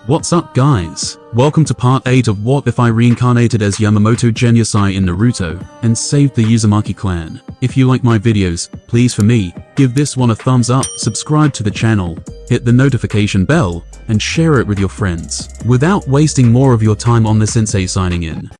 What's up guys? Welcome to part 8 of What If I Reincarnated as Yamamoto Genryusai in Naruto and saved the Uzumaki clan. If you like my videos, please for me, give this one a thumbs up, subscribe to the channel, hit the notification bell, and share it with your friends. Without wasting more of your time on the sensei signing in.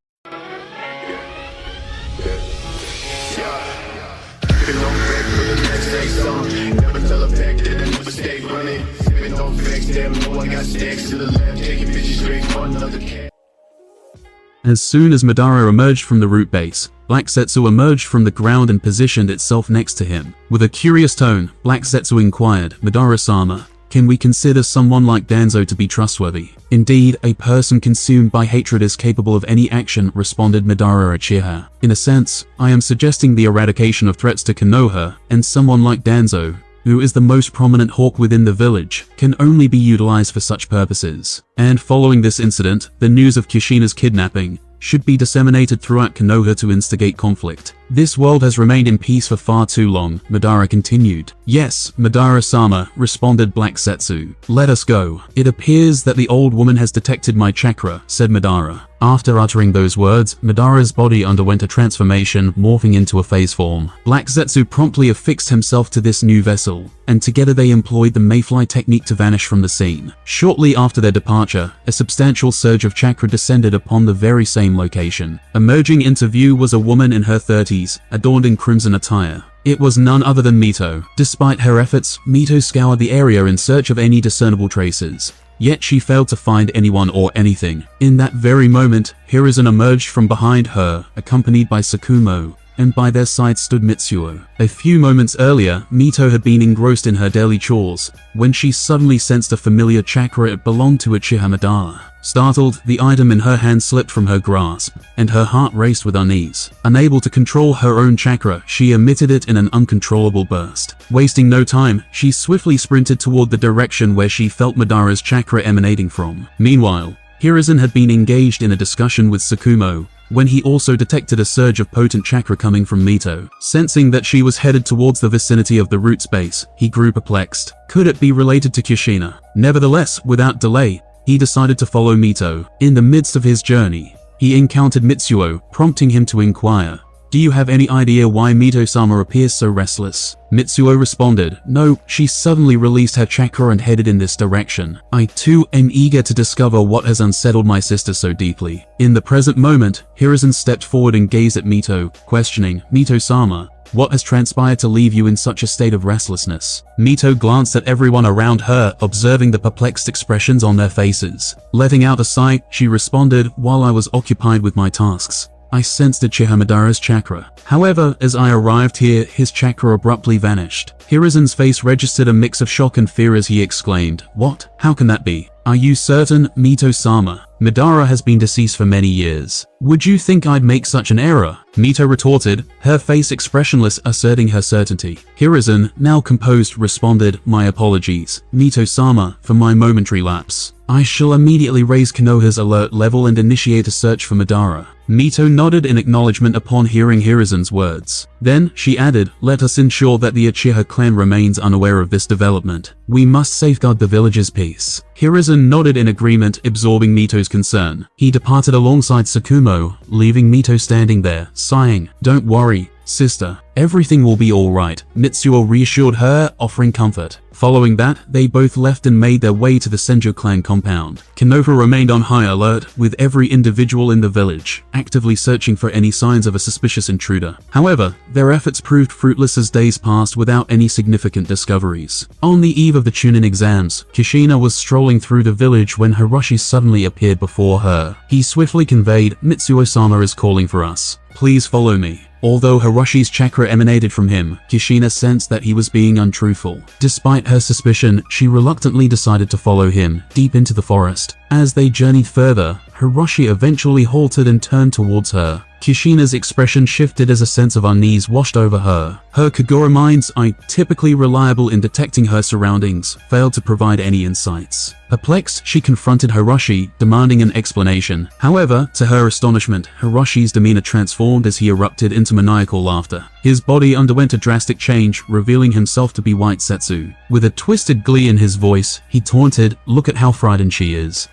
As soon as Madara emerged from the root base, Black Zetsu emerged from the ground and positioned itself next to him. With a curious tone, Black Zetsu inquired, "Madara-sama, can we consider someone like Danzo to be trustworthy?" "Indeed, a person consumed by hatred is capable of any action," responded Madara Uchiha. "In a sense, I am suggesting the eradication of threats to Konoha, and someone like Danzo, who is the most prominent hawk within the village, can only be utilized for such purposes. And following this incident, the news of Kushina's kidnapping should be disseminated throughout Konoha to instigate conflict. This world has remained in peace for far too long," Madara continued. "Yes, Madara-sama," responded Black Zetsu. "Let us go. It appears that the old woman has detected my chakra," said Madara. After uttering those words, Madara's body underwent a transformation, morphing into a phase form. Black Zetsu promptly affixed himself to this new vessel, and together they employed the mayfly technique to vanish from the scene. Shortly after their departure, a substantial surge of chakra descended upon the very same location. Emerging into view was a woman in her 30s, adorned in crimson attire. It was none other than Mito. Despite her efforts, Mito scoured the area in search of any discernible traces. Yet she failed to find anyone or anything. In that very moment, Hiruzen emerged from behind her, accompanied by Tsukumo, and by their side stood Mitsuo. A few moments earlier, Mito had been engrossed in her daily chores, when she suddenly sensed a familiar chakra. It belonged to Uchiha Madara. Startled, the item in her hand slipped from her grasp, and her heart raced with unease. Unable to control her own chakra, she emitted it in an uncontrollable burst. Wasting no time, she swiftly sprinted toward the direction where she felt Madara's chakra emanating from. Meanwhile, Hiruzen had been engaged in a discussion with Tsukumo, when he also detected a surge of potent chakra coming from Mito. Sensing that she was headed towards the vicinity of the root space, he grew perplexed. Could it be related to Kushina? Nevertheless, without delay, he decided to follow Mito. In the midst of his journey, he encountered Mitsuo, prompting him to inquire, "Do you have any idea why Mito-sama appears so restless?" Mitsuo responded, "No, she suddenly released her chakra and headed in this direction. I too am eager to discover what has unsettled my sister so deeply." In the present moment, Hiruzen stepped forward and gazed at Mito, questioning, "Mito-sama, what has transpired to leave you in such a state of restlessness?" Mito glanced at everyone around her, observing the perplexed expressions on their faces. Letting out a sigh, she responded, "While I was occupied with my tasks, I sensed Uchiha Madara's chakra. However, as I arrived here, his chakra abruptly vanished." Hiruzen's face registered a mix of shock and fear as he exclaimed, "What? How can that be? Are you certain, Mito-sama? Madara has been deceased for many years. Would you think I'd make such an error?" Mito retorted, her face expressionless, asserting her certainty. Hiruzen, now composed, responded, "My apologies, Mito-sama, for my momentary lapse. I shall immediately raise Konoha's alert level and initiate a search for Madara." Mito nodded in acknowledgement upon hearing Hiruzen's words. Then, she added, "Let us ensure that the Uchiha clan remains unaware of this development. We must safeguard the village's peace." Hiruzen nodded in agreement, absorbing Mito's concern. He departed alongside Tsukumo, leaving Mito standing there, sighing. "Don't worry, sister. Everything will be alright," Mitsuo reassured her, offering comfort. Following that, they both left and made their way to the Senju clan compound. Konoha remained on high alert, with every individual in the village actively searching for any signs of a suspicious intruder. However, their efforts proved fruitless as days passed without any significant discoveries. On the eve of the Chunin exams, Kushina was strolling through the village when Hiroshi suddenly appeared before her. He swiftly conveyed, "Mitsuo-sama is calling for us. Please follow me." Although Hiroshi's chakra emanated from him, Kushina sensed that he was being untruthful. Despite her suspicion, she reluctantly decided to follow him, deep into the forest. As they journeyed further, Hiroshi eventually halted and turned towards her. Kushina's expression shifted as a sense of unease washed over her. Her Kagura mind's eye, typically reliable in detecting her surroundings, failed to provide any insights. Perplexed, she confronted Hiroshi, demanding an explanation. However, to her astonishment, Hiroshi's demeanor transformed as he erupted into maniacal laughter. His body underwent a drastic change, revealing himself to be White Setsu. With a twisted glee in his voice, he taunted, "Look at how frightened she is."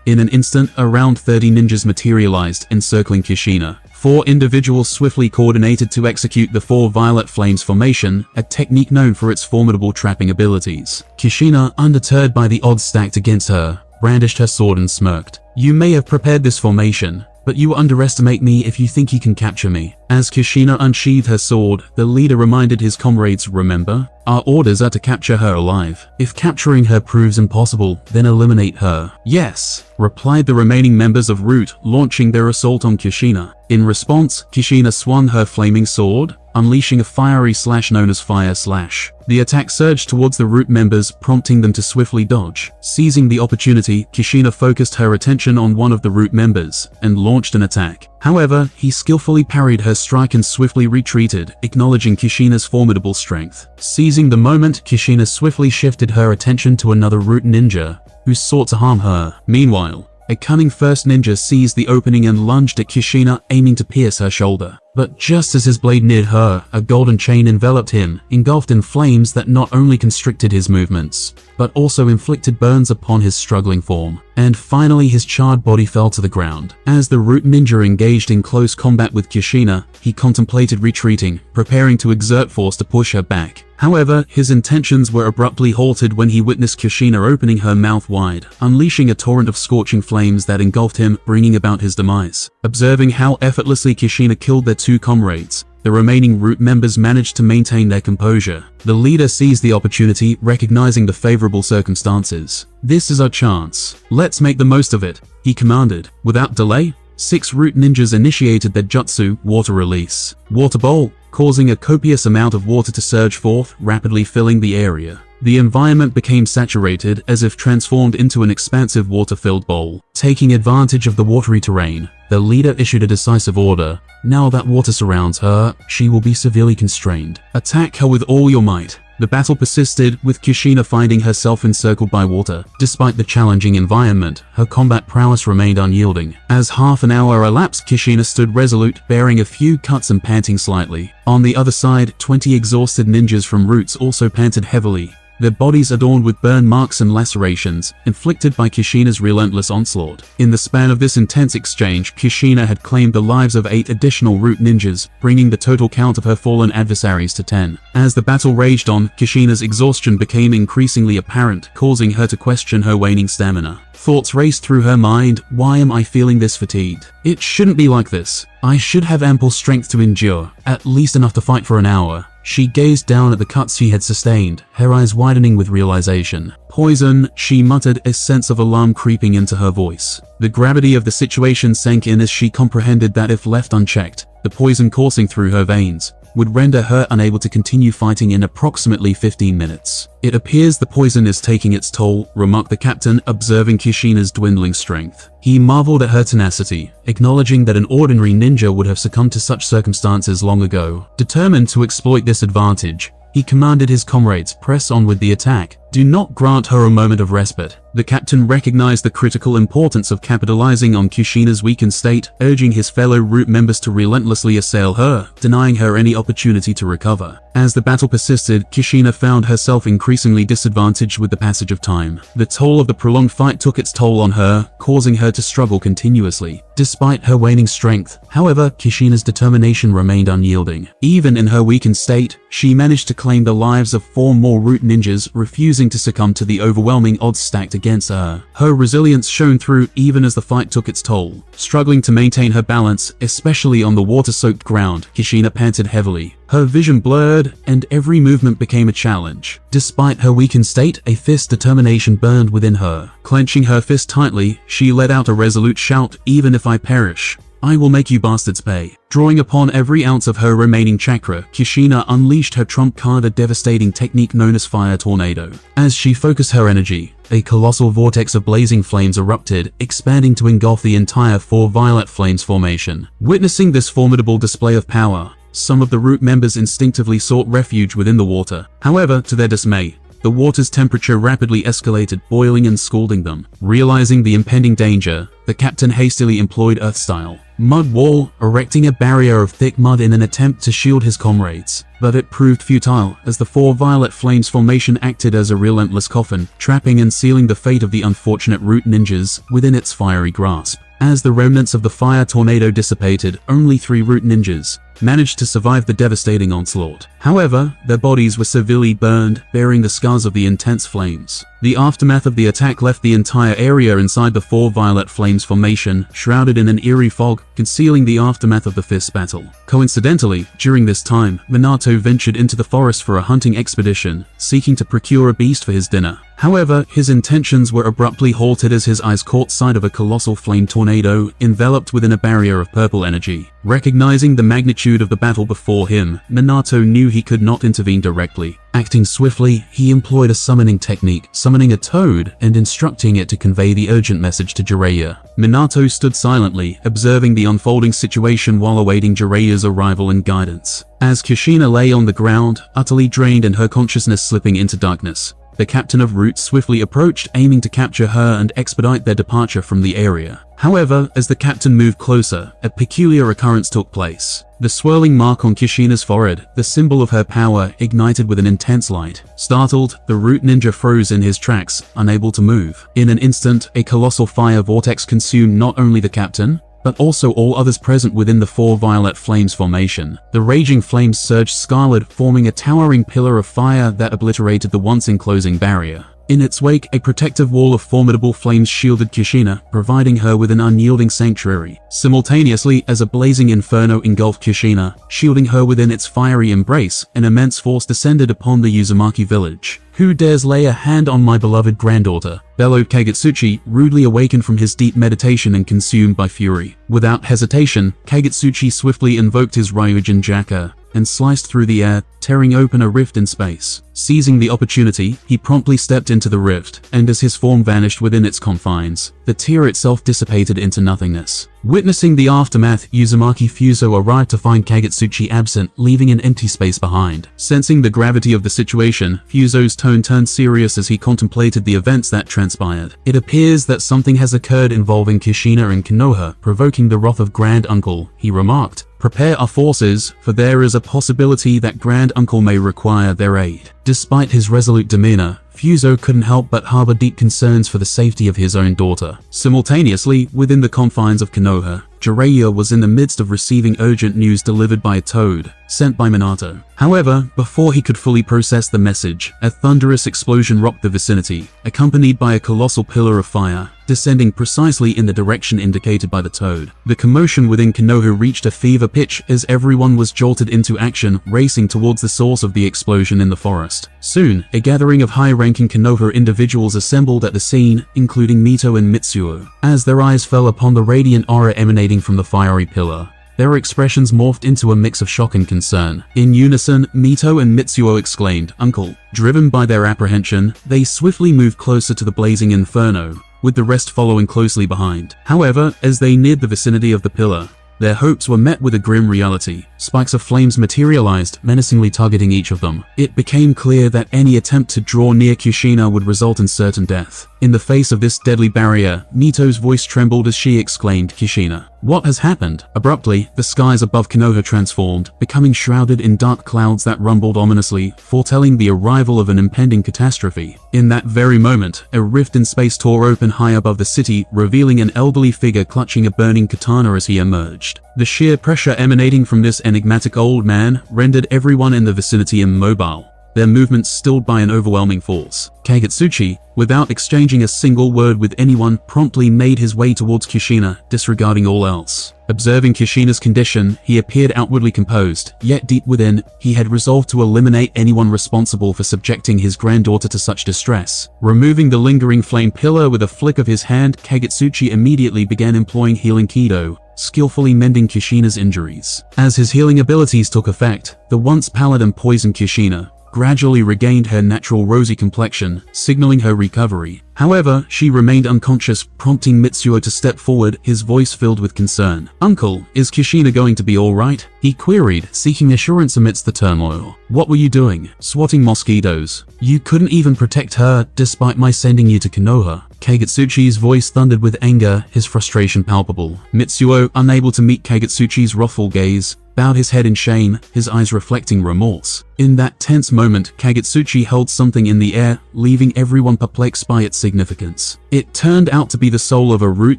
In an instant, around 30 ninjas materialized, encircling Kushina. 4 individuals swiftly coordinated to execute the 4 Violet Flames formation, a technique known for its formidable trapping abilities. Kushina, undeterred by the odds stacked against her, brandished her sword and smirked. "You may have prepared this formation, but you underestimate me if you think you can capture me." As Kushina unsheathed her sword, the leader reminded his comrades, "Remember? Our orders are to capture her alive. If capturing her proves impossible, then eliminate her." "Yes," replied the remaining members of Root, launching their assault on Kushina. In response, Kushina swung her flaming sword, unleashing a fiery slash known as Fire Slash. The attack surged towards the Root members, prompting them to swiftly dodge. Seizing the opportunity, Kushina focused her attention on one of the Root members and launched an attack. However, he skillfully parried her strike and swiftly retreated, acknowledging Kushina's formidable strength. Seizing the moment, Kushina swiftly shifted her attention to another Root ninja, who sought to harm her. Meanwhile, a cunning first ninja seized the opening and lunged at Kushina, aiming to pierce her shoulder. But just as his blade neared her, a golden chain enveloped him, engulfed in flames that not only constricted his movements, but also inflicted burns upon his struggling form. And finally his charred body fell to the ground. As the Root ninja engaged in close combat with Kushina, he contemplated retreating, preparing to exert force to push her back. However, his intentions were abruptly halted when he witnessed Kushina opening her mouth wide, unleashing a torrent of scorching flames that engulfed him, bringing about his demise. Observing how effortlessly Kushina killed their 2 comrades, the remaining Root members managed to maintain their composure. The leader seized the opportunity, recognizing the favorable circumstances. "This is our chance. Let's make the most of it," he commanded. Without delay, 6 Root ninjas initiated their jutsu, Water Release. Water Bowl, causing a copious amount of water to surge forth, rapidly filling the area. The environment became saturated, as if transformed into an expansive water-filled bowl. Taking advantage of the watery terrain, the leader issued a decisive order. Now that water surrounds her, she will be severely constrained. Attack her with all your might. The battle persisted, with Kushina finding herself encircled by water. Despite the challenging environment, her combat prowess remained unyielding. As half an hour elapsed, Kushina stood resolute, bearing a few cuts and panting slightly. On the other side, 20 exhausted ninjas from Roots also panted heavily, their bodies adorned with burn marks and lacerations, inflicted by Kushina's relentless onslaught. In the span of this intense exchange, Kushina had claimed the lives of 8 additional Root ninjas, bringing the total count of her fallen adversaries to 10. As the battle raged on, Kushina's exhaustion became increasingly apparent, causing her to question her waning stamina. Thoughts raced through her mind. Why am I feeling this fatigued? It shouldn't be like this. I should have ample strength to endure, at least enough to fight for an hour. She gazed down at the cuts she had sustained, her eyes widening with realization. "Poison," she muttered, a sense of alarm creeping into her voice. The gravity of the situation sank in as she comprehended that if left unchecked, the poison coursing through her veins would render her unable to continue fighting in approximately 15 minutes. "It appears the poison is taking its toll," remarked the captain, observing Kushina's dwindling strength. He marveled at her tenacity, acknowledging that an ordinary ninja would have succumbed to such circumstances long ago. Determined to exploit this advantage, he commanded his comrades, "Press on with the attack. Do not grant her a moment of respite." The captain recognized the critical importance of capitalizing on Kushina's weakened state, urging his fellow Root members to relentlessly assail her, denying her any opportunity to recover. As the battle persisted, Kushina found herself increasingly disadvantaged with the passage of time. The toll of the prolonged fight took its toll on her, causing her to struggle continuously. Despite her waning strength, however, Kushina's determination remained unyielding. Even in her weakened state, she managed to claim the lives of 4 more Root ninjas, refusing to succumb to the overwhelming odds stacked against her. Her resilience shone through even as the fight took its toll. Struggling to maintain her balance, especially on the water-soaked ground, Kushina panted heavily. Her vision blurred, and every movement became a challenge. Despite her weakened state, a fierce determination burned within her. Clenching her fist tightly, she let out a resolute shout, "Even if I perish, I will make you bastards pay." Drawing upon every ounce of her remaining chakra, Kushina unleashed her trump card, a devastating technique known as Fire Tornado. As she focused her energy, a colossal vortex of blazing flames erupted, expanding to engulf the entire four violet flames formation. Witnessing this formidable display of power, some of the root members instinctively sought refuge within the water. However, to their dismay, the water's temperature rapidly escalated, boiling and scalding them. Realizing the impending danger, the captain hastily employed Earth-style mud wall, erecting a barrier of thick mud in an attempt to shield his comrades. But it proved futile, as the four violet flames formation acted as a relentless coffin, trapping and sealing the fate of the unfortunate root ninjas within its fiery grasp. As the remnants of the fire tornado dissipated, only 3 root ninjas managed to survive the devastating onslaught. However, their bodies were severely burned, bearing the scars of the intense flames. The aftermath of the attack left the entire area inside the four violet flames formation, shrouded in an eerie fog, concealing the aftermath of the fist battle. Coincidentally, during this time, Minato ventured into the forest for a hunting expedition, seeking to procure a beast for his dinner. However, his intentions were abruptly halted as his eyes caught sight of a colossal flame tornado enveloped within a barrier of purple energy. Recognizing the magnitude of the battle before him, Minato knew he could not intervene directly. Acting swiftly, he employed a summoning technique, summoning a toad and instructing it to convey the urgent message to Jiraiya. Minato stood silently, observing the unfolding situation while awaiting Jiraiya's arrival and guidance. As Kushina lay on the ground, utterly drained and her consciousness slipping into darkness, the captain of Root swiftly approached, aiming to capture her and expedite their departure from the area. However, as the captain moved closer, a peculiar occurrence took place. The swirling mark on Kushina's forehead, the symbol of her power, ignited with an intense light. Startled, the Root ninja froze in his tracks, unable to move. In an instant, a colossal fire vortex consumed not only the captain, but also all others present within the four violet flames formation. The raging flames surged skyward, forming a towering pillar of fire that obliterated the once enclosing barrier. In its wake, a protective wall of formidable flames shielded Kushina, providing her with an unyielding sanctuary. Simultaneously, as a blazing inferno engulfed Kushina, shielding her within its fiery embrace, an immense force descended upon the Uzumaki village. "Who dares lay a hand on my beloved granddaughter?" bellowed Kagetsuchi, rudely awakened from his deep meditation and consumed by fury. Without hesitation, Kagetsuchi swiftly invoked his Ryujin Jaka and sliced through the air, tearing open a rift in space. Seizing the opportunity, he promptly stepped into the rift, and as his form vanished within its confines, the tear itself dissipated into nothingness. Witnessing the aftermath, Uzumaki Fuso arrived to find Kagetsuchi absent, leaving an empty space behind. Sensing the gravity of the situation, Fuso's tone turned serious as he contemplated the events that transpired. "It appears that something has occurred involving Kushina and Konoha, provoking the wrath of Grand Uncle," he remarked. "Prepare our forces, for there is a possibility that Grand Uncle may require their aid." Despite his resolute demeanor, Fuso couldn't help but harbor deep concerns for the safety of his own daughter. Simultaneously, within the confines of Konoha, Jiraiya was in the midst of receiving urgent news delivered by a toad, sent by Minato. However, before he could fully process the message, a thunderous explosion rocked the vicinity, accompanied by a colossal pillar of fire, descending precisely in the direction indicated by the toad. The commotion within Konoha reached a fever pitch as everyone was jolted into action, racing towards the source of the explosion in the forest. Soon, a gathering of high-ranking Konoha individuals assembled at the scene, including Mito and Mitsuo. As their eyes fell upon the radiant aura emanating from the fiery pillar, their expressions morphed into a mix of shock and concern. In unison, Mito and Mitsuo exclaimed, "Uncle!" Driven by their apprehension, they swiftly moved closer to the blazing inferno, with the rest following closely behind. However, as they neared the vicinity of the pillar, their hopes were met with a grim reality. Spikes of flames materialized, menacingly targeting each of them. It became clear that any attempt to draw near Kushina would result in certain death. In the face of this deadly barrier, Mito's voice trembled as she exclaimed, "Kushina, what has happened?" Abruptly, the skies above Konoha transformed, becoming shrouded in dark clouds that rumbled ominously, foretelling the arrival of an impending catastrophe. In that very moment, a rift in space tore open high above the city, revealing an elderly figure clutching a burning katana as he emerged. The sheer pressure emanating from this enigmatic old man rendered everyone in the vicinity immobile, their movements stilled by an overwhelming force. Kagetsuchi, without exchanging a single word with anyone, promptly made his way towards Kushina, disregarding all else. Observing Kushina's condition, he appeared outwardly composed, yet deep within, he had resolved to eliminate anyone responsible for subjecting his granddaughter to such distress. Removing the lingering flame pillar with a flick of his hand, Kagetsuchi immediately began employing healing Kido, skillfully mending Kushina's injuries. As his healing abilities took effect, the once pallid and poisoned Kushina, gradually regained her natural rosy complexion, signaling her recovery. However, she remained unconscious, prompting Mitsuo to step forward, his voice filled with concern. "Uncle, is Kushina going to be alright?" he queried, seeking assurance amidst the turmoil. "What were you doing? Swatting mosquitoes? You couldn't even protect her, despite my sending you to Konoha." Kagetsuchi's voice thundered with anger, his frustration palpable. Mitsuo, unable to meet Kagetsuchi's wrathful gaze, bowed his head in shame, his eyes reflecting remorse. In that tense moment, Kagetsuchi held something in the air, leaving everyone perplexed by its significance. It turned out to be the soul of a root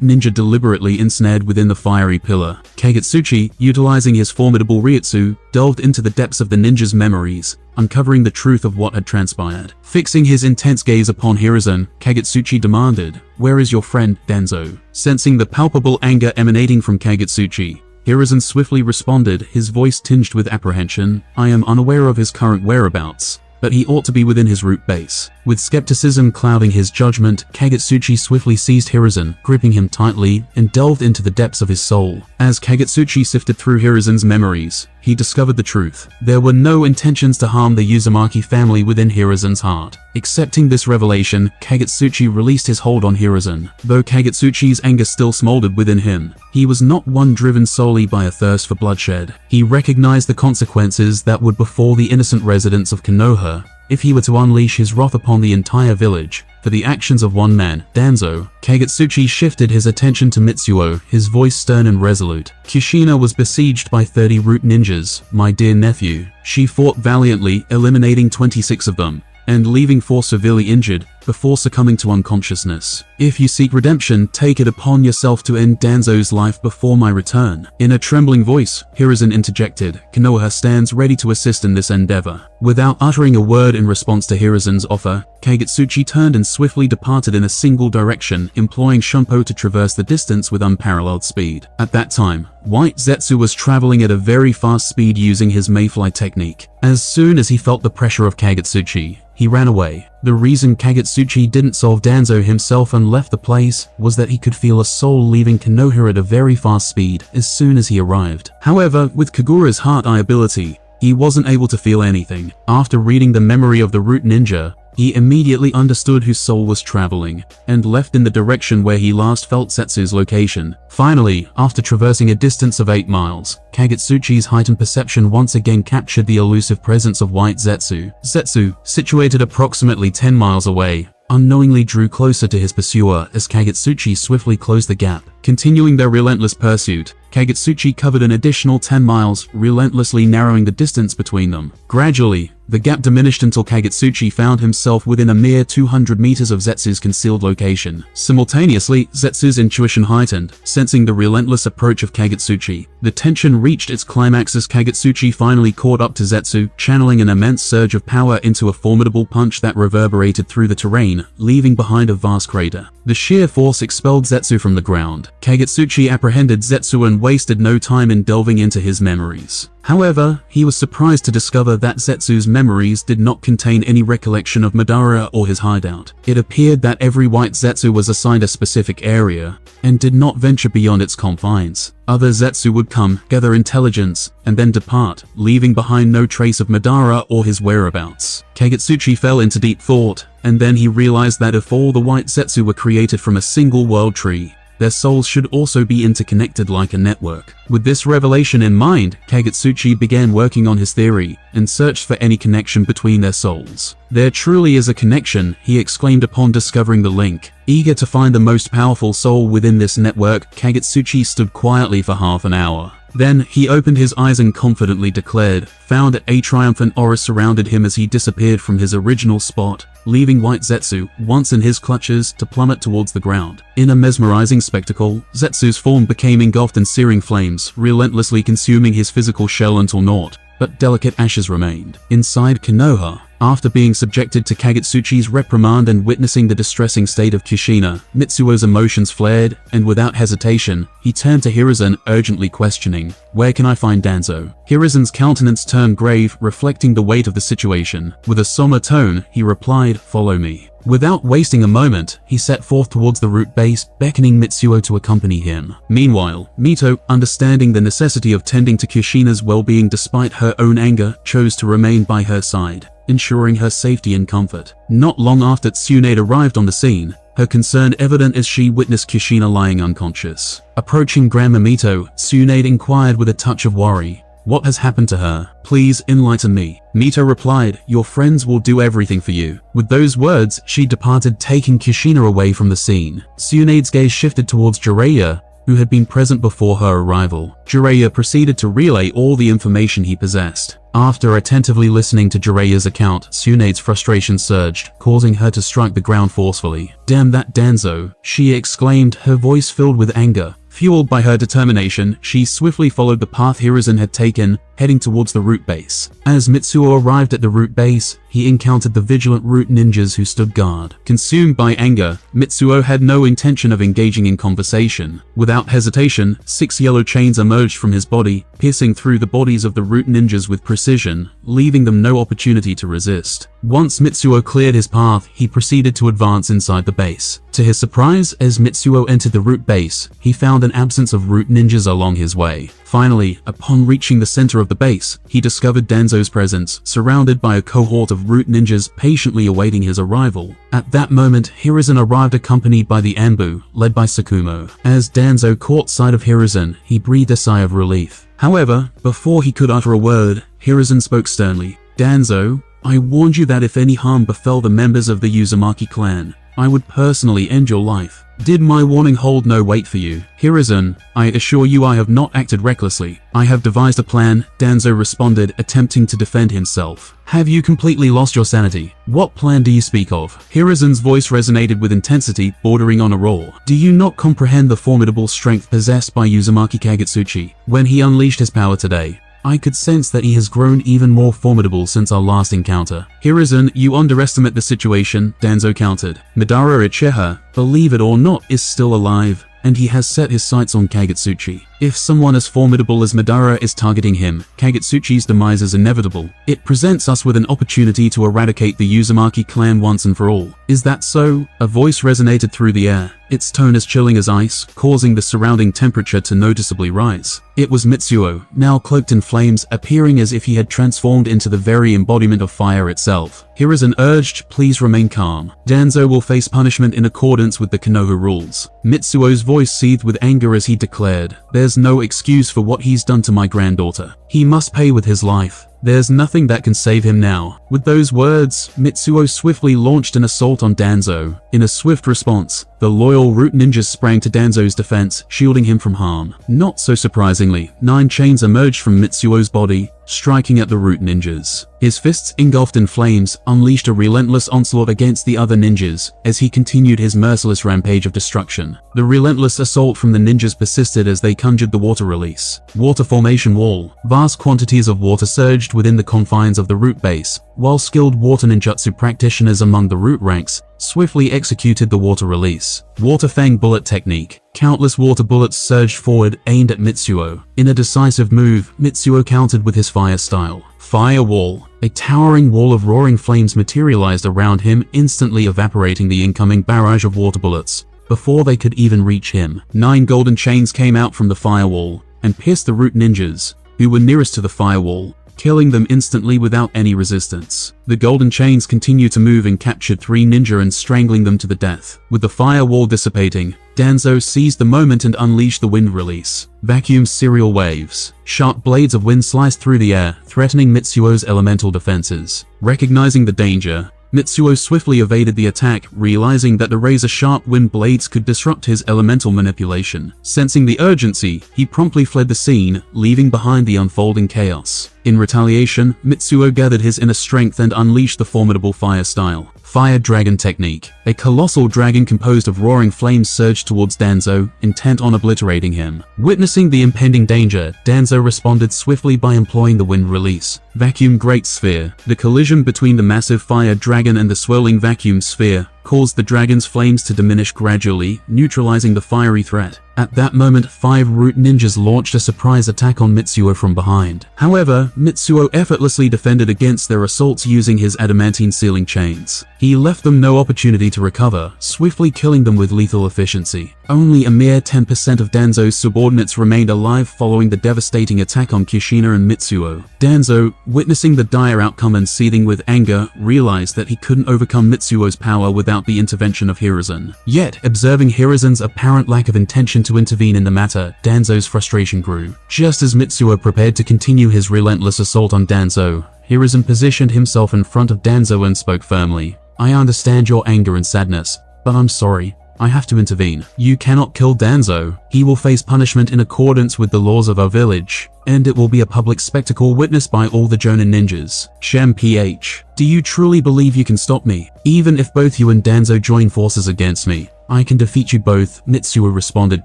ninja deliberately ensnared within the fiery pillar. Kagetsuchi, utilizing his formidable Ryutsu, delved into the depths of the ninja's memories, uncovering the truth of what had transpired. Fixing his intense gaze upon Hiruzen, Kagetsuchi demanded, "Where is your friend, Danzo?" Sensing the palpable anger emanating from Kagetsuchi, Hiruzen swiftly responded, his voice tinged with apprehension, "I am unaware of his current whereabouts, but he ought to be within his root base." With skepticism clouding his judgment, Kagetsuchi swiftly seized Hiruzen, gripping him tightly, and delved into the depths of his soul. As Kagetsuchi sifted through Hiruzen's memories, he discovered the truth. There were no intentions to harm the Uzumaki family within Hiruzen's heart. Accepting this revelation, Kagetsuchi released his hold on Hiruzen. Though Kagetsuchi's anger still smoldered within him, he was not one driven solely by a thirst for bloodshed. He recognized the consequences that would befall the innocent residents of Konoha if he were to unleash his wrath upon the entire village. For the actions of one man, Danzo, Kagetsuchi shifted his attention to Mitsuo, his voice stern and resolute. "Kushina was besieged by 30 root ninjas, my dear nephew. She fought valiantly, eliminating 26 of them, and leaving 4 severely injured, before succumbing to unconsciousness. If you seek redemption, take it upon yourself to end Danzo's life before my return." In a trembling voice, Hiruzen interjected, "Konoha stands ready to assist in this endeavor." Without uttering a word in response to Hiruzen's offer, Kagetsuchi turned and swiftly departed in a single direction, employing Shunpo to traverse the distance with unparalleled speed. At that time, White Zetsu was traveling at a very fast speed using his Mayfly technique. As soon as he felt the pressure of Kagetsuchi, he ran away. The reason Kagetsuchi didn't solve Danzo himself and left the place was that he could feel a soul leaving Konoha at a very fast speed as soon as he arrived. However, with Kagura's heart-eye ability, he wasn't able to feel anything. After reading the memory of the root ninja, he immediately understood whose soul was traveling, and left in the direction where he last felt Zetsu's location. Finally, after traversing a distance of 8 miles, Kagetsuchi's heightened perception once again captured the elusive presence of White Zetsu. Zetsu, situated approximately 10 miles away, unknowingly drew closer to his pursuer as Kagetsuchi swiftly closed the gap. Continuing their relentless pursuit, Kagetsuchi covered an additional 10 miles, relentlessly narrowing the distance between them. Gradually, the gap diminished until Kagetsuchi found himself within a mere 200 meters of Zetsu's concealed location. Simultaneously, Zetsu's intuition heightened, sensing the relentless approach of Kagetsuchi. The tension reached its climax as Kagetsuchi finally caught up to Zetsu, channeling an immense surge of power into a formidable punch that reverberated through the terrain, leaving behind a vast crater. The sheer force expelled Zetsu from the ground. Kagetsuchi apprehended Zetsu and wasted no time in delving into his memories. However, he was surprised to discover that Zetsu's memories did not contain any recollection of Madara or his hideout. It appeared that every White Zetsu was assigned a specific area, and did not venture beyond its confines. Other Zetsu would come, gather intelligence, and then depart, leaving behind no trace of Madara or his whereabouts. Kagetsuchi fell into deep thought, and then he realized that if all the White Zetsu were created from a single world tree, their souls should also be interconnected like a network. With this revelation in mind, Kagetsuchi began working on his theory, and searched for any connection between their souls. "There truly is a connection," he exclaimed upon discovering the link. Eager to find the most powerful soul within this network, Kagetsuchi stood quietly for half an hour. Then, he opened his eyes and confidently declared, found that a triumphant aura surrounded him as he disappeared from his original spot, leaving White Zetsu, once in his clutches, to plummet towards the ground. In a mesmerizing spectacle, Zetsu's form became engulfed in searing flames, relentlessly consuming his physical shell until naught, but delicate ashes remained. Inside Konoha, after being subjected to Kagetsuchi's reprimand and witnessing the distressing state of Kushina, Mitsuo's emotions flared, and without hesitation, he turned to Hiruzen, urgently questioning, "Where can I find Danzo?" Hiruzen's countenance turned grave, reflecting the weight of the situation. With a somber tone, he replied, "Follow me." Without wasting a moment, he set forth towards the root base, beckoning Mitsuo to accompany him. Meanwhile, Mito, understanding the necessity of tending to Kushina's well-being despite her own anger, chose to remain by her side, ensuring her safety and comfort. Not long after Tsunade arrived on the scene, her concern evident as she witnessed Kushina lying unconscious. Approaching Grandma Mito, Tsunade inquired with a touch of worry, "What has happened to her? Please enlighten me." Mito replied, "Your friends will do everything for you." With those words, she departed, taking Kushina away from the scene. Tsunade's gaze shifted towards Jiraiya, who had been present before her arrival. Jiraiya proceeded to relay all the information he possessed. After attentively listening to Jiraiya's account, Tsunade's frustration surged, causing her to strike the ground forcefully. "Damn that Danzo!" she exclaimed, her voice filled with anger. Fueled by her determination, she swiftly followed the path Hiruzen had taken, heading towards the root base. As Mitsuo arrived at the root base, he encountered the vigilant root ninjas who stood guard. Consumed by anger, Mitsuo had no intention of engaging in conversation. Without hesitation, 6 yellow chains emerged from his body, piercing through the bodies of the root ninjas with precision, leaving them no opportunity to resist. Once Mitsuo cleared his path, he proceeded to advance inside the base. To his surprise, as Mitsuo entered the root base, he found an absence of root ninjas along his way. Finally, upon reaching the center of the base, he discovered Danzo's presence, surrounded by a cohort of root ninjas patiently awaiting his arrival. At that moment, Hiruzen arrived accompanied by the Anbu, led by Sakumo. As Danzo caught sight of Hiruzen, he breathed a sigh of relief. However, before he could utter a word, Hiruzen spoke sternly. "Danzo, I warned you that if any harm befell the members of the Uzumaki clan, I would personally end your life. Did my warning hold no weight for you?" "Hiruzen, I assure you I have not acted recklessly. I have devised a plan," Danzo responded, attempting to defend himself. "Have you completely lost your sanity? What plan do you speak of?" Hiruzen's voice resonated with intensity, bordering on a roar. "Do you not comprehend the formidable strength possessed by Uzumaki Kagutsuchi? When he unleashed his power today, I could sense that he has grown even more formidable since our last encounter." "Hiruzen, you underestimate the situation," Danzo countered. "Madara Uchiha, believe it or not, is still alive, and he has set his sights on Kagutsuchi. If someone as formidable as Madara is targeting him, Kagutsuchi's demise is inevitable. It presents us with an opportunity to eradicate the Uzumaki clan once and for all. Is that so?" A voice resonated through the air, its tone as chilling as ice, causing the surrounding temperature to noticeably rise. It was Mitsuo, now cloaked in flames, appearing as if he had transformed into the very embodiment of fire itself. Hiruzen urged, "Please remain calm. Danzo will face punishment in accordance with the Konoha rules." Mitsuo's voice seethed with anger as he declared, "There's no excuse for what he's done to my granddaughter. He must pay with his life. There's nothing that can save him now." With those words, Mitsuo swiftly launched an assault on Danzo. In a swift response, the loyal root ninjas sprang to Danzo's defense, shielding him from harm. Not so surprisingly, 9 chains emerged from Mitsuo's body, striking at the root ninjas. His fists, engulfed in flames, unleashed a relentless onslaught against the other ninjas as he continued his merciless rampage of destruction. The relentless assault from the ninjas persisted as they conjured the water release. Water formation wall. Vast quantities of water surged within the confines of the root base, while skilled water ninjutsu practitioners among the root ranks swiftly executed the water release. Water Fang bullet technique. Countless water bullets surged forward, aimed at Mitsuo. In a decisive move, Mitsuo countered with his fire style. Fire wall. A towering wall of roaring flames materialized around him, instantly evaporating the incoming barrage of water bullets before they could even reach him. 9 golden chains came out from the firewall and pierced the root ninjas, who were nearest to the firewall, killing them instantly without any resistance. The golden chains continued to move and captured 3 ninja and strangling them to the death. With the firewall dissipating, Danzo seized the moment and unleashed the wind release. Vacuum serial waves. Sharp blades of wind sliced through the air, threatening Mitsuo's elemental defenses. Recognizing the danger, Mitsuo swiftly evaded the attack, realizing that the razor-sharp wind blades could disrupt his elemental manipulation. Sensing the urgency, he promptly fled the scene, leaving behind the unfolding chaos. In retaliation, Mitsuo gathered his inner strength and unleashed the formidable fire style. Fire Dragon Technique. A colossal dragon composed of roaring flames surged towards Danzo, intent on obliterating him. Witnessing the impending danger, Danzo responded swiftly by employing the wind release. Vacuum Great Sphere. The collision between the massive fire dragon and the swirling vacuum sphere caused the dragon's flames to diminish gradually, neutralizing the fiery threat. At that moment, 5 root ninjas launched a surprise attack on Mitsuo from behind. However, Mitsuo effortlessly defended against their assaults using his adamantine sealing chains. He left them no opportunity to recover, swiftly killing them with lethal efficiency. Only a mere 10% of Danzo's subordinates remained alive following the devastating attack on Kushina and Mitsuo. Danzo, witnessing the dire outcome and seething with anger, realized that he couldn't overcome Mitsuo's power without the intervention of Hiruzen. Yet, observing Hiruzen's apparent lack of intention to intervene in the matter, Danzo's frustration grew. Just as Mitsuo prepared to continue his relentless assault on Danzo, Hiruzen positioned himself in front of Danzo and spoke firmly. "I understand your anger and sadness, but I'm sorry. I have to intervene. You cannot kill Danzo. He will face punishment in accordance with the laws of our village, and it will be a public spectacle witnessed by all the Jonin ninjas. Shem PH, do you truly believe you can stop me? Even if both you and Danzo join forces against me, I can defeat you both," Mitsuo responded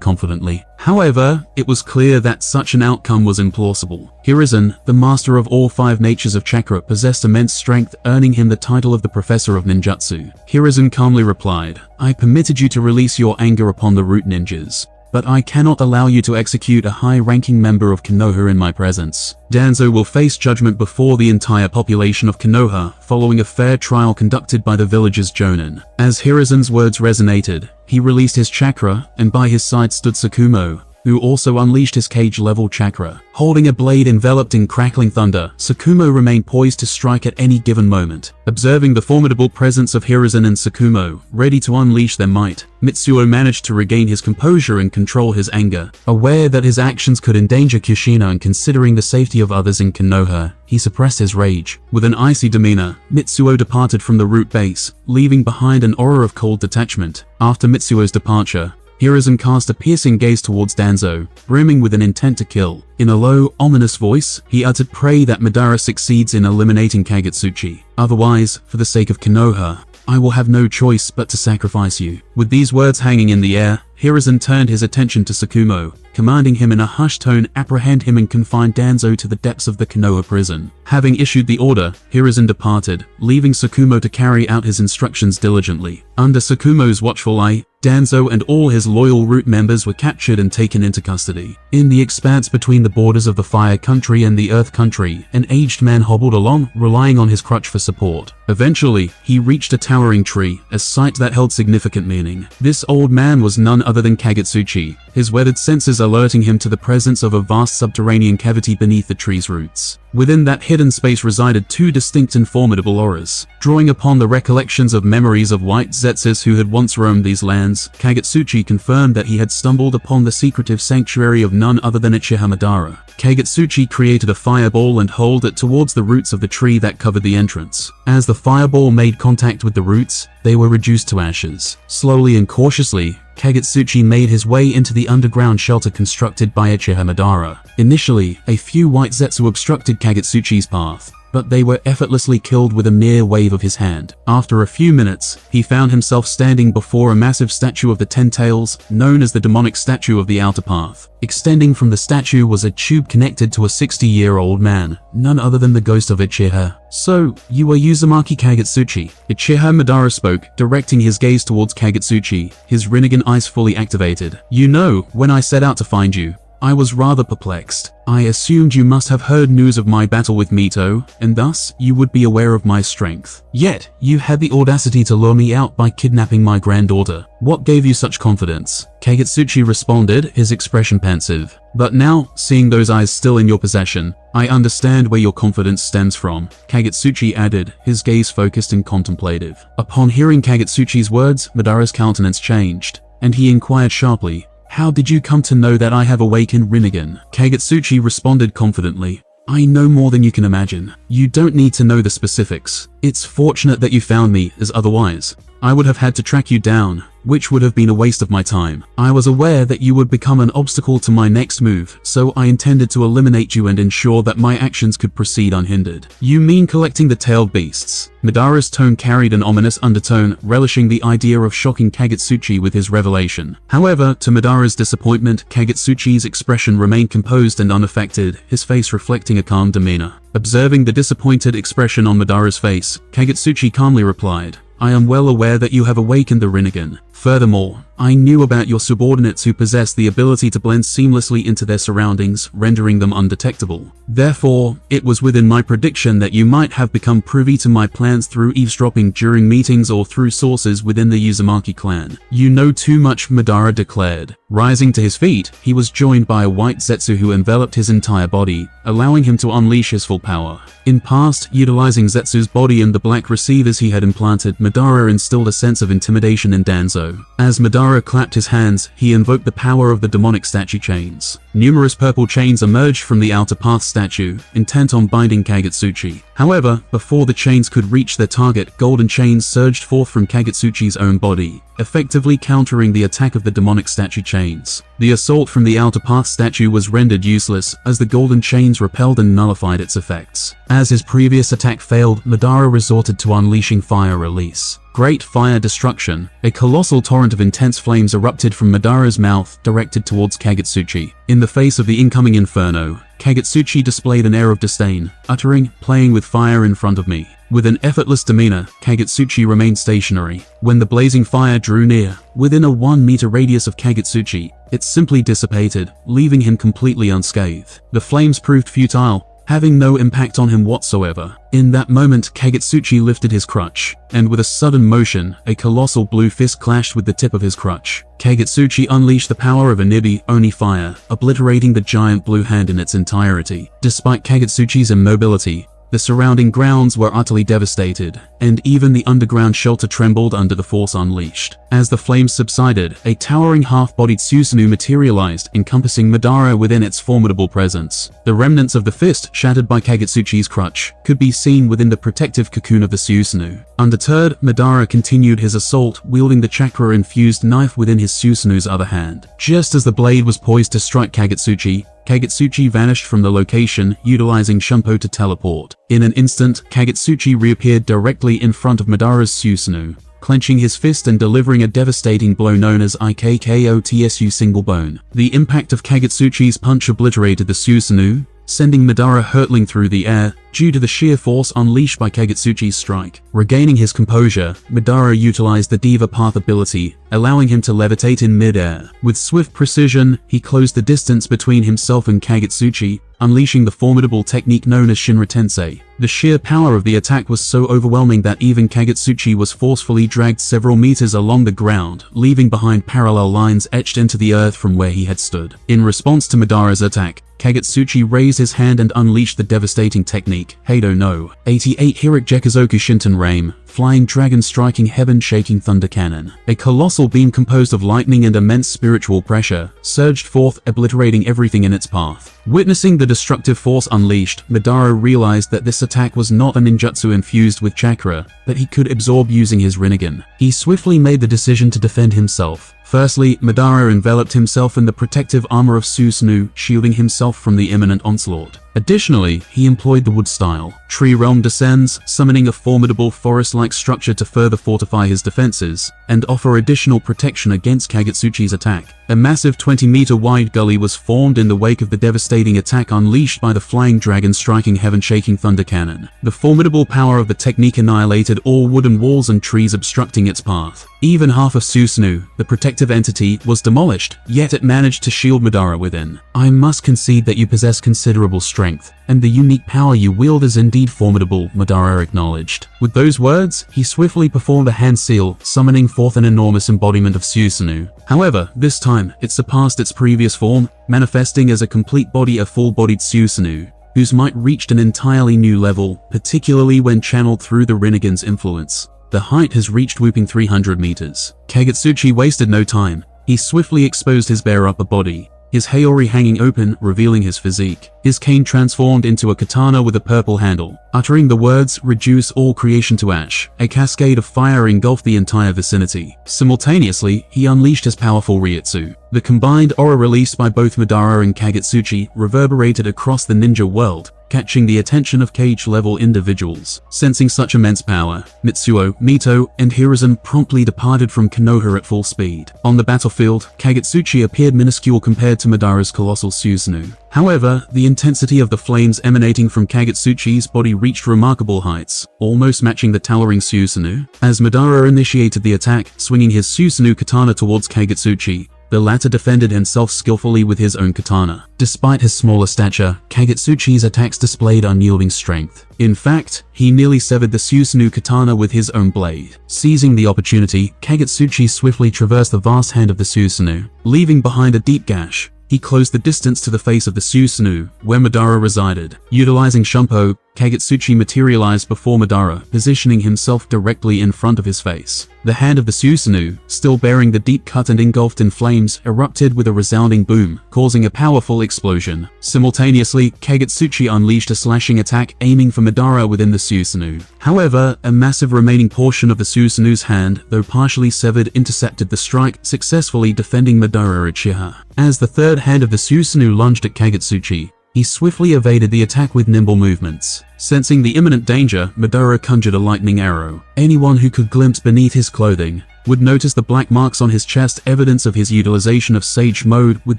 confidently. However, it was clear that such an outcome was implausible. Hiruzen, the master of all 5 natures of chakra, possessed immense strength, earning him the title of the Professor of Ninjutsu. Hiruzen calmly replied, "I permitted you to release your anger upon the root ninjas, but I cannot allow you to execute a high-ranking member of Konoha in my presence. Danzo will face judgment before the entire population of Konoha, following a fair trial conducted by the village's Jonin." As Hiruzen's words resonated, he released his chakra, and by his side stood Tsukumo, who also unleashed his cage-level chakra. Holding a blade enveloped in crackling thunder, Tsukumo remained poised to strike at any given moment. Observing the formidable presence of Hiruzen and Tsukumo, ready to unleash their might, Mitsuo managed to regain his composure and control his anger. Aware that his actions could endanger Kushina and considering the safety of others in Konoha, he suppressed his rage. With an icy demeanor, Mitsuo departed from the root base, leaving behind an aura of cold detachment. After Mitsuo's departure, Hiruzen cast a piercing gaze towards Danzo, brimming with an intent to kill. In a low, ominous voice, he uttered, "Pray that Madara succeeds in eliminating Kagutsuchi. Otherwise, for the sake of Konoha, I will have no choice but to sacrifice you." With these words hanging in the air, Hiruzen turned his attention to Tsukumo, commanding him in a hushed tone, "Apprehend him and confine Danzo to the depths of the Konoha prison." Having issued the order, Hiruzen departed, leaving Tsukumo to carry out his instructions diligently. Under Tsukumo's watchful eye, Danzo and all his loyal root members were captured and taken into custody. In the expanse between the borders of the Fire Country and the Earth Country, an aged man hobbled along, relying on his crutch for support. Eventually, he reached a towering tree, a sight that held significant meaning. This old man was none other than Kagutsuchi, his weathered senses alerting him to the presence of a vast subterranean cavity beneath the tree's roots. Within that hidden space resided 2 distinct and formidable auras. Drawing upon the recollections of memories of white Zetsus who had once roamed these lands, Kagutsuchi confirmed that he had stumbled upon the secretive sanctuary of none other than Uchiha Madara. Kagutsuchi created a fireball and hurled it towards the roots of the tree that covered the entrance. As the fireball made contact with the roots, they were reduced to ashes. Slowly and cautiously, Kagutsuchi made his way into the underground shelter constructed by Uchiha Madara. Initially, a few white Zetsu obstructed Kagutsuchi's path, but they were effortlessly killed with a mere wave of his hand. After a few minutes, he found himself standing before a massive statue of the Ten Tails, known as the demonic statue of the Outer Path. Extending from the statue was a tube connected to a 60-year-old man, none other than the ghost of Uchiha. "So, you are Uzumaki Kagutsuchi?" Uchiha Madara spoke, directing his gaze towards Kagutsuchi, his Rinnegan eyes fully activated. "You know, when I set out to find you, I was rather perplexed. I assumed you must have heard news of my battle with Mito, and thus, you would be aware of my strength. Yet, you had the audacity to lure me out by kidnapping my granddaughter. What gave you such confidence?" Kagutsuchi responded, his expression pensive. "But now, seeing those eyes still in your possession, I understand where your confidence stems from," Kagutsuchi added, his gaze focused and contemplative. Upon hearing Kagutsuchi's words, Madara's countenance changed, and he inquired sharply, "How did you come to know that I have awakened Rinnegan?" Kagutsuchi responded confidently, "I know more than you can imagine. You don't need to know the specifics. It's fortunate that you found me, as otherwise, I would have had to track you down, which would have been a waste of my time. I was aware that you would become an obstacle to my next move, so I intended to eliminate you and ensure that my actions could proceed unhindered." "You mean collecting the tailed beasts?" Madara's tone carried an ominous undertone, relishing the idea of shocking Kagutsuchi with his revelation. However, to Madara's disappointment, Kagutsuchi's expression remained composed and unaffected, his face reflecting a calm demeanor. Observing the disappointed expression on Madara's face, Kagutsuchi calmly replied, I am well aware that you have awakened the Rinnegan. Furthermore, I knew about your subordinates who possess the ability to blend seamlessly into their surroundings, rendering them undetectable. Therefore, it was within my prediction that you might have become privy to my plans through eavesdropping during meetings or through sources within the Uzumaki clan. You know too much, Madara declared. Rising to his feet, he was joined by a white Zetsu who enveloped his entire body, allowing him to unleash his full power. In past, utilizing Zetsu's body and the black receivers he had implanted, Madara instilled a sense of intimidation in Danzo. As Madara clapped his hands, he invoked the power of the demonic statue chains. Numerous purple chains emerged from the outer path statue, intent on binding Kagutsuchi. However, before the chains could reach their target, golden chains surged forth from Kagutsuchi's own body, effectively countering the attack of the demonic statue chains. The assault from the outer path statue was rendered useless, as the golden chains repelled and nullified its effects. As his previous attack failed, Madara resorted to unleashing fire release. Great fire destruction. A colossal torrent of intense flames erupted from Madara's mouth, directed towards Kagutsuchi. In the face of the incoming inferno, Kagutsuchi displayed an air of disdain, uttering, "Playing with fire in front of me." With an effortless demeanor, Kagutsuchi remained stationary. When the blazing fire drew near, within a 1-meter radius of Kagutsuchi, it simply dissipated, leaving him completely unscathed. The flames proved futile, having no impact on him whatsoever. In that moment, Kagutsuchi lifted his crutch, and with a sudden motion, a colossal blue fist clashed with the tip of his crutch. Kagutsuchi unleashed the power of Onibi, Oni Fire, obliterating the giant blue hand in its entirety. Despite Kagutsuchi's immobility, the surrounding grounds were utterly devastated, and even the underground shelter trembled under the force unleashed. As the flames subsided, a towering half-bodied Susanoo materialized, encompassing Madara within its formidable presence. The remnants of the fist, shattered by Kagutsuchi's crutch, could be seen within the protective cocoon of the Susanoo. Undeterred, Madara continued his assault, wielding the chakra-infused knife within his Susanoo's other hand. Just as the blade was poised to strike Kagutsuchi, Kagutsuchi vanished from the location, utilizing Shumpo to teleport. In an instant, Kagutsuchi reappeared directly in front of Madara's Susanoo, clenching his fist and delivering a devastating blow known as IKKOTSU single bone. The impact of Kagutsuchi's punch obliterated the Susanoo, sending Madara hurtling through the air, due to the sheer force unleashed by Kagutsuchi's strike. Regaining his composure, Madara utilized the Diva Path ability, allowing him to levitate in mid-air. With swift precision, he closed the distance between himself and Kagutsuchi, unleashing the formidable technique known as Shinra Tensei. The sheer power of the attack was so overwhelming that even Kagutsuchi was forcefully dragged several meters along the ground, leaving behind parallel lines etched into the earth from where he had stood. In response to Madara's attack, Kagutsuchi raised his hand and unleashed the devastating technique, Heido no 88 Hirik Gekuzoku Shinton Rame, Flying Dragon Striking Heaven Shaking Thunder Cannon. A colossal beam composed of lightning and immense spiritual pressure surged forth, obliterating everything in its path. Witnessing the destructive force unleashed, Madara realized that this attack was not a ninjutsu infused with chakra, but he could absorb using his Rinnegan. He swiftly made the decision to defend himself. Firstly, Madara enveloped himself in the protective armor of Susanoo, shielding himself from the imminent onslaught. Additionally, he employed the wood style. Tree Realm descends, summoning a formidable forest-like structure to further fortify his defenses, and offer additional protection against Kagutsuchi's attack. A massive 20-meter wide gully was formed in the wake of the devastating attack unleashed by the Flying Dragon Striking Heaven Shaking Thunder Cannon. The formidable power of the technique annihilated all wooden walls and trees obstructing its path. Even half of Susanoo, the protective entity, was demolished, yet it managed to shield Madara within. I must concede that you possess considerable strength, and the unique power you wield is indeed formidable, Madara acknowledged. With those words, he swiftly performed a hand seal, summoning forth an enormous embodiment of Susanoo. However, this time, it surpassed its previous form, manifesting as a complete body, a full-bodied Susanoo, whose might reached an entirely new level, particularly when channeled through the Rinnegan's influence. The height has reached whooping 300 meters. Kagutsuchi wasted no time. He swiftly exposed his bare upper body, his haori hanging open, revealing his physique. His cane transformed into a katana with a purple handle. Uttering the words, "Reduce all creation to ash," a cascade of fire engulfed the entire vicinity. Simultaneously, he unleashed his powerful Ryutsu. The combined aura released by both Madara and Kagutsuchi reverberated across the ninja world, catching the attention of cage-level individuals. Sensing such immense power, Mitsuo, Mito, and Hiruzen promptly departed from Konoha at full speed. On the battlefield, Kagetsuchi appeared minuscule compared to Madara's colossal Susanoo. However, the intensity of the flames emanating from Kagetsuchi's body reached remarkable heights, almost matching the towering Susanoo. As Madara initiated the attack, swinging his Susanoo katana towards Kagetsuchi, the latter defended himself skillfully with his own katana. Despite his smaller stature, Kagetsuchi's attacks displayed unyielding strength. In fact, he nearly severed the Susanoo katana with his own blade. Seizing the opportunity, Kagetsuchi swiftly traversed the vast hand of the Susanoo, leaving behind a deep gash. He closed the distance to the face of the Susanoo, where Madara resided. Utilizing Shumpo, Kagetsuchi materialized before Madara, positioning himself directly in front of his face. The hand of the Susanoo, still bearing the deep cut and engulfed in flames, erupted with a resounding boom, causing a powerful explosion. Simultaneously, Kagetsuchi unleashed a slashing attack aiming for Madara within the Susanoo. However, a massive remaining portion of the Susanoo's hand, though partially severed, intercepted the strike, successfully defending Madara Uchiha. As the third hand of the Susanoo lunged at Kagetsuchi, he swiftly evaded the attack with nimble movements. Sensing the imminent danger, Madara conjured a lightning arrow. Anyone who could glimpse beneath his clothing would notice the black marks on his chest, evidence of his utilization of Sage Mode, with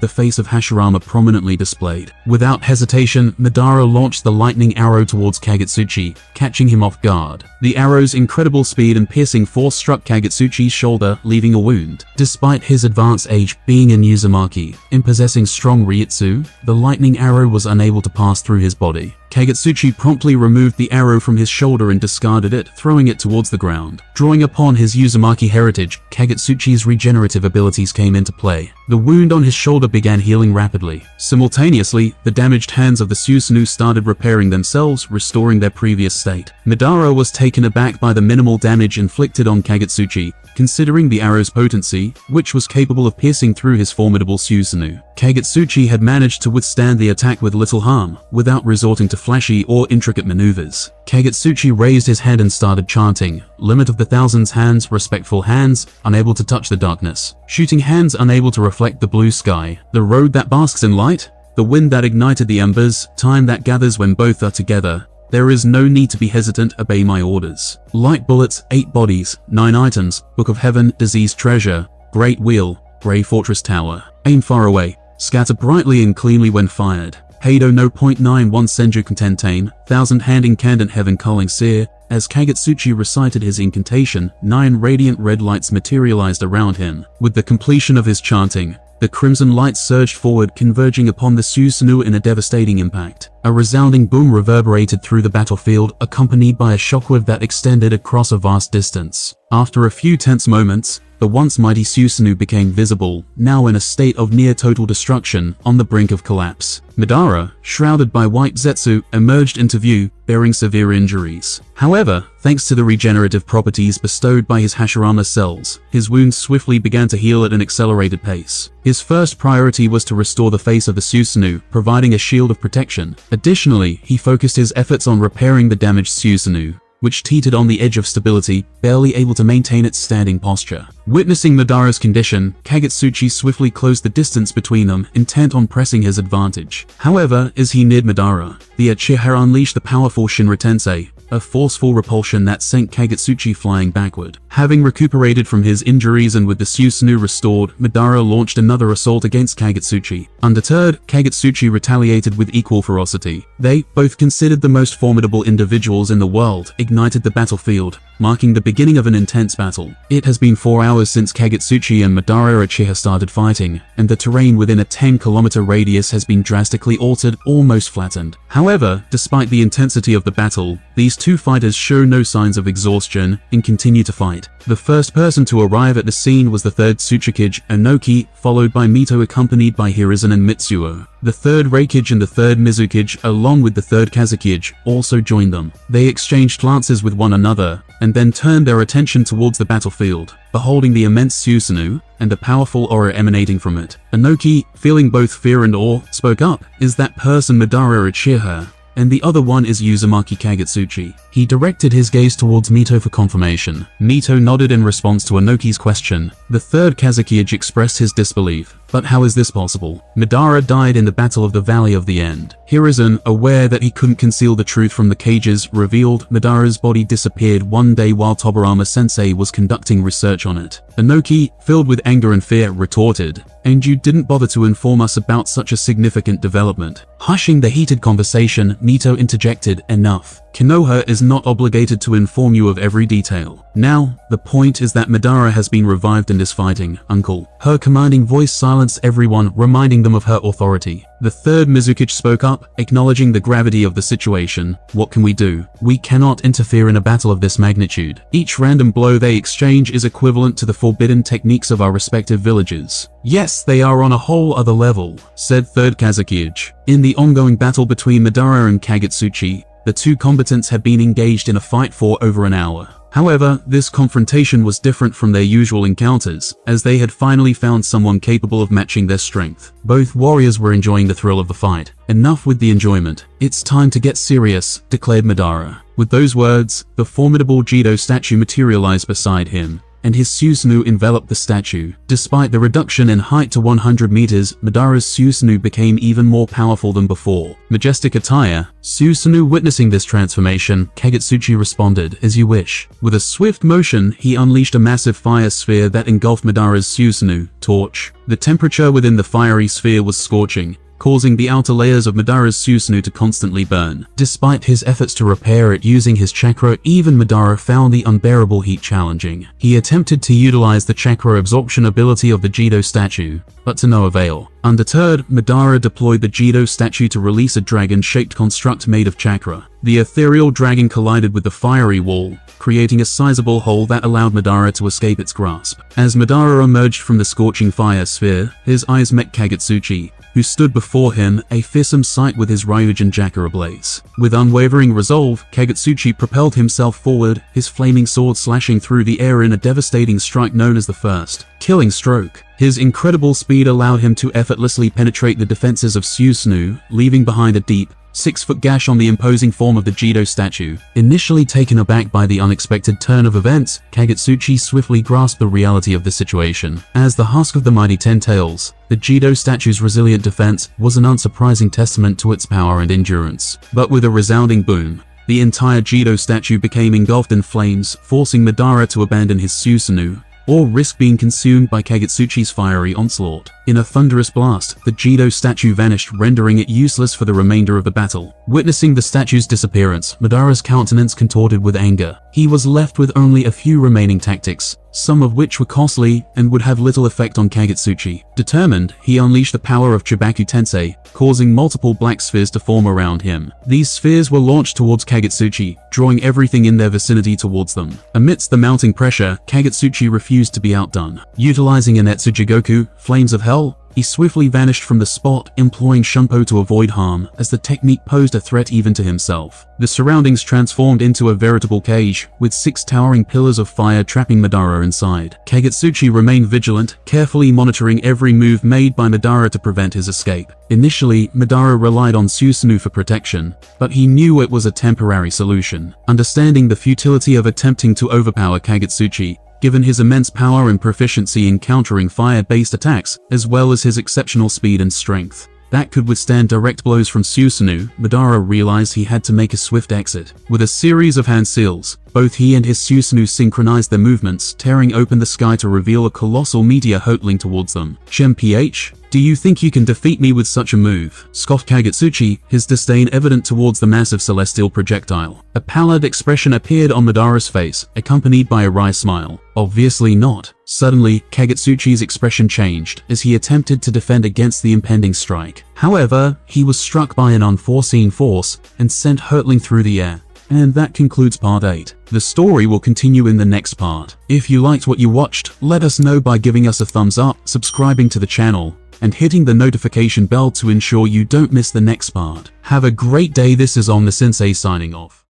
the face of Hashirama prominently displayed. Without hesitation, Madara launched the lightning arrow towards Kagetsuchi, catching him off guard. The arrow's incredible speed and piercing force struck Kagetsuchi's shoulder, leaving a wound. Despite his advanced age, being an Uzumaki, and possessing strong Ryutsu, the lightning arrow was unable to pass through his body. Kagetsuchi promptly removed the arrow from his shoulder and discarded it, throwing it towards the ground. Drawing upon his Uzumaki heritage, Kagetsuchi's regenerative abilities came into play. The wound on his shoulder began healing rapidly. Simultaneously, the damaged hands of the Susanoo started repairing themselves, restoring their previous state. Madara was taken aback by the minimal damage inflicted on Kagetsuchi, considering the arrow's potency, which was capable of piercing through his formidable Susanoo. Kagetsuchi had managed to withstand the attack with little harm, without resorting to flashy or intricate maneuvers. Kagetsuchi raised his head and started chanting, "Limit of the thousands hands, respectful hands, unable to touch the darkness. Shooting hands unable to reflect the blue sky. The road that basks in light, the wind that ignited the embers, time that gathers when both are together. There is no need to be hesitant, obey my orders. Light bullets, 8 bodies, 9 items, Book of Heaven, Diseased Treasure, Great Wheel, Grey Fortress Tower. Aim far away, scatter brightly and cleanly when fired. Heido no .91 Senju Contentane, Thousand Hand Incandescent Heaven Calling Seer." As Kagetsuchi recited his incantation, 9 radiant red lights materialized around him. With the completion of his chanting, the crimson light surged forward, converging upon the Susanoo in a devastating impact. A resounding boom reverberated through the battlefield, accompanied by a shockwave that extended across a vast distance. After a few tense moments, the once mighty Susanoo became visible, now in a state of near total destruction, on the brink of collapse. Madara, shrouded by white Zetsu, emerged into view, bearing severe injuries. However, thanks to the regenerative properties bestowed by his Hashirama cells, his wounds swiftly began to heal at an accelerated pace. His first priority was to restore the face of the Susanoo, providing a shield of protection. Additionally, he focused his efforts on repairing the damaged Susanoo, which teetered on the edge of stability, barely able to maintain its standing posture. Witnessing Madara's condition, Kagetsuchi swiftly closed the distance between them, intent on pressing his advantage. However, as he neared Madara, the Uchiha unleashed the powerful Shinra Tensei, a forceful repulsion that sent Kagetsuchi flying backward. Having recuperated from his injuries and with the Susanoo restored, Madara launched another assault against Kagetsuchi. Undeterred, Kagetsuchi retaliated with equal ferocity. They, both considered the most formidable individuals in the world, ignited the battlefield, marking the beginning of an intense battle. It has been 4 hours since Kagetsuchi and Madara Uchiha started fighting, and the terrain within a 10-kilometer radius has been drastically altered, almost flattened. However, despite the intensity of the battle, these two fighters show no signs of exhaustion and continue to fight. The first person to arrive at the scene was the third Tsuchikage, Inoki, followed by Mito accompanied by Hiruzen and Mitsuo. The third Reikage and the third Mizukage, along with the third Kazekage, also joined them. They exchanged glances with one another, and then turned their attention towards the battlefield, beholding the immense Susanoo, and the powerful aura emanating from it. Inoki, feeling both fear and awe, spoke up, "Is that person Madara Uchiha? And the other one is Uzumaki Kagetsuchi." He directed his gaze towards Mito for confirmation. Mito nodded in response to Inoki's question. The third Kazekage expressed his disbelief. But how is this possible? Madara died in the Battle of the Valley of the End. Hiruzen, aware that he couldn't conceal the truth from the cages, revealed Madara's body disappeared one day while Tobirama-sensei was conducting research on it. Inoki, filled with anger and fear, retorted, "And you didn't bother to inform us about such a significant development." Hushing the heated conversation, Nito interjected, "Enough. Konoha is not obligated to inform you of every detail. Now, the point is that Madara has been revived and is fighting, uncle." Her commanding voice silenced everyone, reminding them of her authority. The third Mizukage spoke up, acknowledging the gravity of the situation. "What can we do? We cannot interfere in a battle of this magnitude. Each random blow they exchange is equivalent to the forbidden techniques of our respective villages." "Yes, they are on a whole other level," said third Kazekage. In the ongoing battle between Madara and Kagutsuchi, the two combatants had been engaged in a fight for over an hour. However, this confrontation was different from their usual encounters, as they had finally found someone capable of matching their strength. Both warriors were enjoying the thrill of the fight. "Enough with the enjoyment. It's time to get serious," declared Madara. With those words, the formidable Jido statue materialized beside him, and his Susanoo enveloped the statue. Despite the reduction in height to 100 meters, Madara's Susanoo became even more powerful than before. Majestic attire. Susanoo witnessing this transformation, Kagutsuchi responded, "As you wish." With a swift motion, he unleashed a massive fire sphere that engulfed Madara's Susanoo torch. The temperature within the fiery sphere was scorching, causing the outer layers of Madara's Susanoo to constantly burn. Despite his efforts to repair it using his chakra, even Madara found the unbearable heat challenging. He attempted to utilize the chakra absorption ability of the Jido statue, but to no avail. Undeterred, Madara deployed the Jido statue to release a dragon-shaped construct made of chakra. The ethereal dragon collided with the fiery wall, creating a sizable hole that allowed Madara to escape its grasp. As Madara emerged from the scorching fire sphere, his eyes met Kagutsuchi, who stood before him, a fearsome sight with his Ryujin chakra ablaze. With unwavering resolve, Kagutsuchi propelled himself forward, his flaming sword slashing through the air in a devastating strike known as the first killing stroke. His incredible speed allowed him to effortlessly penetrate the defenses of Susanoo, leaving behind a deep, 6-foot gash on the imposing form of the Jido statue. Initially taken aback by the unexpected turn of events, Kagutsuchi swiftly grasped the reality of the situation. As the husk of the mighty Ten Tails, the Jido statue's resilient defense was an unsurprising testament to its power and endurance. But with a resounding boom, the entire Jido statue became engulfed in flames, forcing Madara to abandon his Susanoo, or risk being consumed by Kagutsuchi's fiery onslaught. In a thunderous blast, the Jido statue vanished, rendering it useless for the remainder of the battle. Witnessing the statue's disappearance, Madara's countenance contorted with anger. He was left with only a few remaining tactics, some of which were costly and would have little effect on Kagutsuchi. Determined, he unleashed the power of Chibaku Tensei, causing multiple black spheres to form around him. These spheres were launched towards Kagutsuchi, drawing everything in their vicinity towards them. Amidst the mounting pressure, Kagutsuchi refused to be outdone. Utilizing Inetsu Jigoku, Flames of Hell, he swiftly vanished from the spot, imploring Shunpo to avoid harm, as the technique posed a threat even to himself. The surroundings transformed into a veritable cage, with 6 towering pillars of fire trapping Madara inside. Kagutsuchi remained vigilant, carefully monitoring every move made by Madara to prevent his escape. Initially, Madara relied on Susanoo for protection, but he knew it was a temporary solution. Understanding the futility of attempting to overpower Kagutsuchi, given his immense power and proficiency in countering fire-based attacks, as well as his exceptional speed and strength that could withstand direct blows from Susanoo, Madara realized he had to make a swift exit. With a series of hand seals, both he and his Susanoo synchronized their movements, tearing open the sky to reveal a colossal meteor hurtling towards them. "Shem PH? Do you think you can defeat me with such a move?" scoffed Kagutsuchi, his disdain evident towards the massive celestial projectile. A pallid expression appeared on Madara's face, accompanied by a wry smile. "Obviously not." Suddenly, Kagutsuchi's expression changed as he attempted to defend against the impending strike. However, he was struck by an unforeseen force and sent hurtling through the air. And that concludes part 8. The story will continue in the next part. If you liked what you watched, let us know by giving us a thumbs up, subscribing to the channel, and hitting the notification bell to ensure you don't miss the next part. Have a great day. This is Omni Sensei signing off.